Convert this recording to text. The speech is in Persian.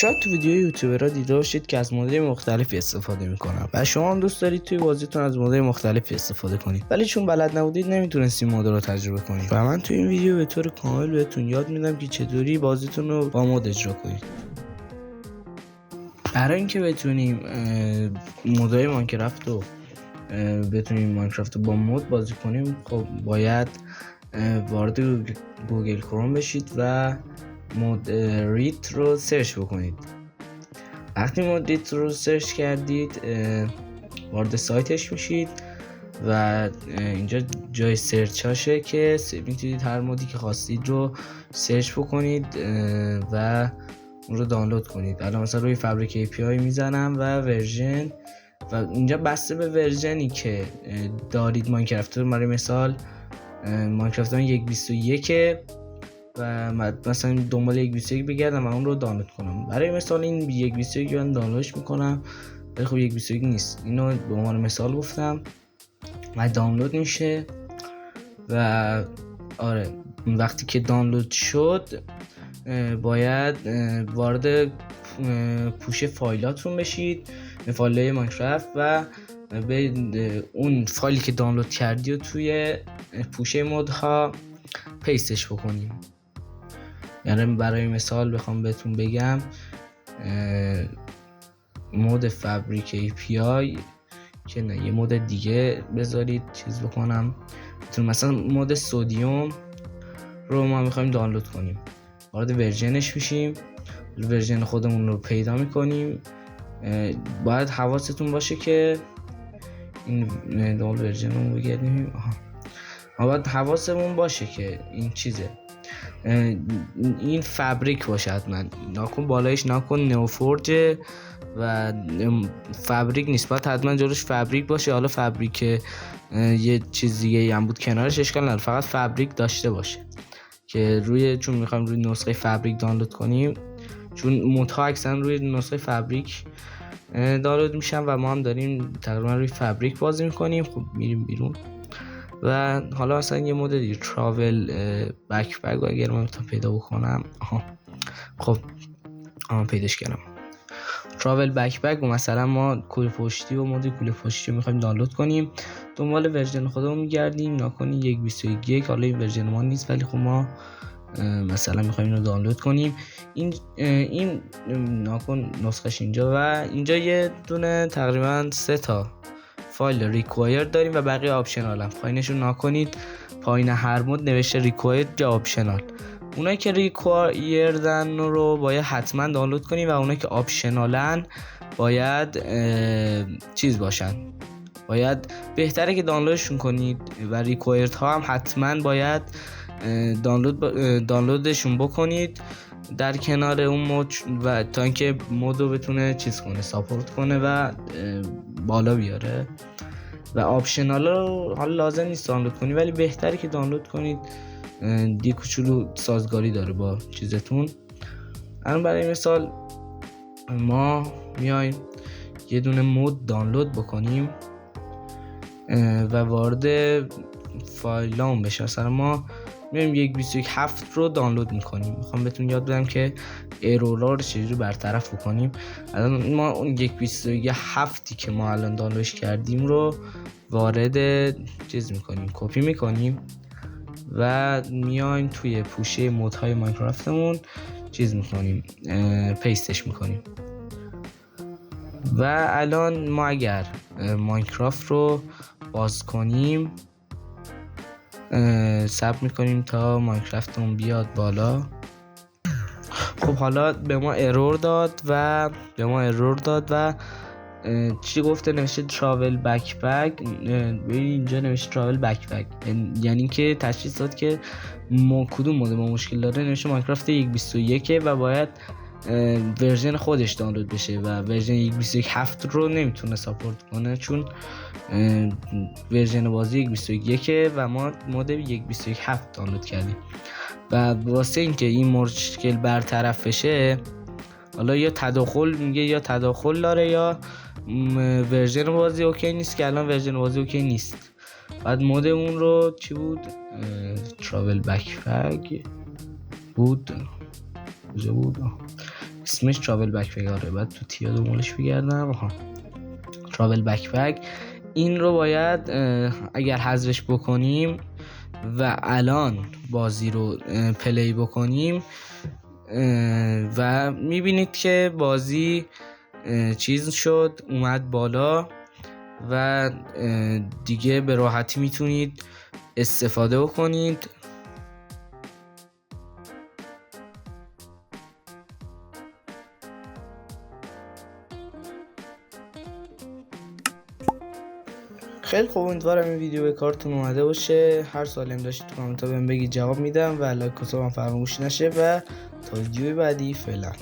شاید تو ویدیو یوتیوبرها دیده باشید که از مدل مختلفی استفاده میکنن و شما هم دوست دارید توی بازیتون از مدل مختلفی استفاده کنید، ولی چون بلد نبودید نمیتونستید این مدل رو تجربه کنید و من توی این ویدیو به طور کامل بهتون یاد میدم که چطوری بازیتون رو با مد اجرا کنید. برای اینکه بتونیم مودهای ماینکرافت رو با مد بازی کنیم، خب باید وارد گوگل کروم بشید و مود ریت رو سرچ بکنید. وقتی مود ریت رو سرچ کردید وارد سایتش میشید و اینجا جای سرچ هاشه که میتونید هر مودی که خواستید رو سرچ بکنید و اون رو دانلود کنید. الان مثلا روی فابریک API میزنم و ورژن و اینجا بسته به ورژنی که دارید ماینکرافت رو، برای مثال ماینکرافت 1.21 و مثلا دنبال 1.21 بگردم و اون رو دانلود کنم. برای مثال این 1.21 من دانلودش میکنم، ولی خب 1.21 نیست، اینو به عنوان مثال گفتم و دانلود میشه. و آره، وقتی که دانلود شد باید وارد پوش فایلاتون بشید، فایل‌های ماینکرافت، و به اون فایلی که دانلود کردی و توی پوشه مودها پیستش بکنیم. یعنی برای مثال بخوام بهتون بگم مود فابریک API که نه، یه مود دیگه بذارید چیز بکنم، مثلا مود سودیوم رو ما میخوایم دانلود کنیم، وارد ورژنش میشیم، ورژن خودمون رو پیدا میکنیم. باید حواستون باشه که این دانلود ورژن رو بگردیم، باید حواسمون باشه که این چیزه، این فابریک باشه، حتما ناکن بالایش ناکن نئوفورج و فابریک نیست، باید حتما جلوش فابریک باشه. حالا فابریک یه چیز دیگه هم بود کنارش اشکال نداره، فقط فابریک داشته باشه که چون میخوایم روی نسخه فابریک دانلود کنیم، چون مودها اکثرا روی نسخه فابریک دانلود میشن و ما هم داریم تقریبا روی فابریک بازی میکنیم. خب میریم بیرون و حالا مثلا یه مود دیگه تراول بکپک، اگر من تا پیدا بکنم، خب پیداش کردم، تراول بکپک، و مثلا ما کوله پشتی و مود کوله پشتی رو میخوایم دانلود کنیم، دنبال ورژن خودمون میگردیم، ناکنی 1.21، حالا این ورژن ما نیست ولی خب ما مثلا میخوایم اینو دانلود کنیم. این ناکن نسخش اینجا و اینجا یه دونه تقریبا 3 تا فایل ریکوایر داریم و بقیه آپشنال هم. پایینشون ناکنید، پایین هر مود نوشته ریکوایر یا آپشنال. اونایی که ریکوایردن رو باید حتما دانلود کنید و اونایی که آپشنالن باید چیز باشن، باید بهتره که دانلودشون کنید و ریکوایرد ها هم حتما باید دانلودشون بکنید در کنار اون مود، و تا اینکه مود رو بتونه چیز کنه، ساپورت کنه و بالا بیاره. و آپشنال رو حالا لازم نیست دانلود کنید، ولی بهتره که دانلود کنید، دی کوچولو سازگاری داره با چیزتون. الان برای مثال ما میایم یه دونه مود دانلود بکنیم و وارد فایلام بشه. مثلا ما میایم 1.21.7 رو دانلود میکنیم، میخوام بهتون یاد بدم که ارورا رو چجوری برطرف بکنیم. الان ما اون 1.21.7 که ما الان دانلودش کردیم رو وارد چیز میکنیم، کپی میکنیم و میایم توی پوشه مودهای ماینکرافتمون چیز میکنیم، پیستش میکنیم. و الان ما اگر ماینکرافت رو باز کنیم، صبر میکنیم تا ماینکرافتمون بیاد بالا. خب حالا به ما ارور داد و چی گفته؟ نوشته تراول بکپک. اینجا نوشته تراول بکپک، یعنی که تشخیص داد که کدوم مود ما مشکل داره. نوشته ماینکرافت 1.21 و باید ورژن خودش دانلود بشه و ورژن 1.21.7 رو نمیتونه ساپورت کنه، چون ورژن بازی 1.21 و ما مود 1.21.7 دانلود کردیم. و واسه اینکه این مشکل برطرف بشه، حالا یا تداخل داره یا ورژن بازی اوکی نیست، که الان ورژن بازی اوکی نیست. بعد مود اون رو چی بود؟ تراول بکپک بود، کجا بود؟ اسمش ترابل بکپک. آره بعد تو تیا دنبالش بگردم. ترابل بکپک این رو باید اگر حذفش بکنیم و الان بازی رو پلی بکنیم و میبینید که بازی چیز شد، اومد بالا و دیگه به راحتی میتونید استفاده بکنید. خیلی خوب، امیدوارم این ویدیو به کارتون اومده باشه. هر سوالی هم داشتید تو کامنت ها بهم بگید، جواب میدم و لایک و سابم فراموش نشه. و تا ویدیو بعدی، فعلا.